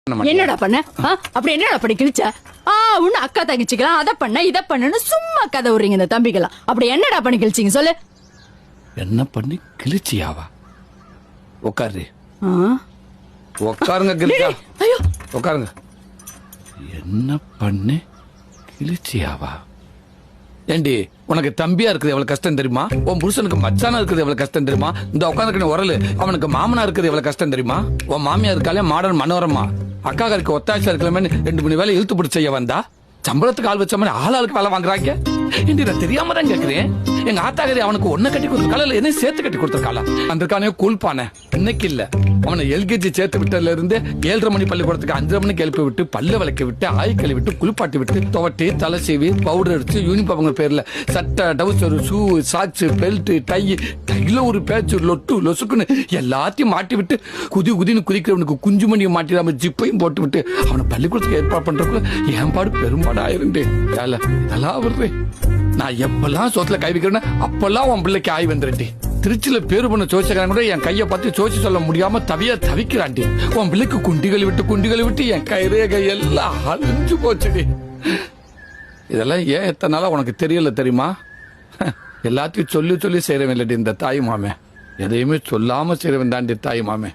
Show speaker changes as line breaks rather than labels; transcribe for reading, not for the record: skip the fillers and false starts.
என்னடா பண்ண அப்படி என்னடா பண்ணி கிழிச்ச? உன்ன அக்கா தங்கச்சிக்கலாம் அத பண்ண இத பண்ணுன்னு சும்மா கதை விடுறீங்க இந்த தம்பிக்கலாம். அப்படி என்னடா பண்ணி கிழிச்சீங்க சொல்லு.
என்ன பண்ணி கிழிச்சியாவா? உட்காரு. உட்காருங்க கிழிச்சா.
ஐயோ
உட்காருங்க. என்ன பண்ணி கிழிச்சியாவா? ஏண்டி உனக்கு தம்பியா இருக்குது எவ்வளவு கஷ்டம் தெரியுமா? உன் புருஷனுக்கு மச்சானா இருக்குது எவ்வளவு கஷ்டம் தெரியுமா? இந்த உட்காந்துருக்க உரலு அவனுக்கு மாமனா இருக்குது எவ்வளவு கஷ்டம் தெரியுமா? உன் மாமியா இருக்காலே மாடல் மனோரமா அக்காக்களுக்கு ஒத்தாட்சியா இருக்கலாமே 2 வேலை இழுத்து பிடிச்ச செய்ய வந்தா சம்பளத்துக்கு ஆள் வச்ச மாதிரி ஆளுக்கு வேலை வாங்குறாங்க. இன்று நான் தெரியாம தான் கேட்கிறேன். எங்க ஆத்தாகரி அவனுக்கு ஒன்ன கட்டி கொடுத்துருக்காளா இல்ல என்ன சேர்த்து கட்டி கொடுத்துருக்காளா? அந்த கூழ்பான இன்னைக்கு இல்ல அவனை எல்கேஜி சேர்த்து விட்டதுல இருந்து 7:30 மணி பள்ளிக்கூடத்துக்கு 5:30 மணிக்கு எழுப்பி விட்டு பல்ல விளக்கி விட்டு ஆய் கழுவி விட்டு குளிப்பாட்டி விட்டு துவட்டி தலை சீவி பவுடர் அடிச்சு யூனிஃபார்ம் பேர்ல சட்டை டவுசர் ஷூ சாக்ஸ் பெல்ட் டைல ஒரு பேச்சு லொட்டு லொசுக்குன்னு எல்லாத்தையும் மாட்டி விட்டு குதின்னு குதிக்கிறவனுக்கு குஞ்சு மணியை மாட்டிடாம ஜிப்பையும் போட்டு விட்டு அவனை பள்ளிக்கூடத்துக்கு ஏற்பாடு பண்றதுக்குள்ள என் பாடு பெரும்பாடு ஆயிருந்தே. இதெல்லாம் வருது. நான் எப்பெல்லாம் சோத்துல கை வைக்கிறேன் அப்பெல்லாம் உன் பிள்ளைக்கு ஆய் வந்துருண்டி. திருச்சியில பேரு பண்ண சோசிக்காரன் கூட என் கையை பார்த்து சோசி சொல்ல முடியாம தவிக்கிறாண்டி. உன் பிள்ளைக்கு குண்டிகளை விட்டு என் கைரேகை எல்லாம் அழிஞ்சு போச்சுடி. இதெல்லாம் ஏன் எத்தனை நாளா உனக்கு தெரியல தெரியுமா? எல்லாத்தையும் சொல்லி செய்யறவன் இல்லடி இந்த தாய் மாமே. எதையுமே சொல்லாம செய்யறவன் தாண்டி தாய் மாமே.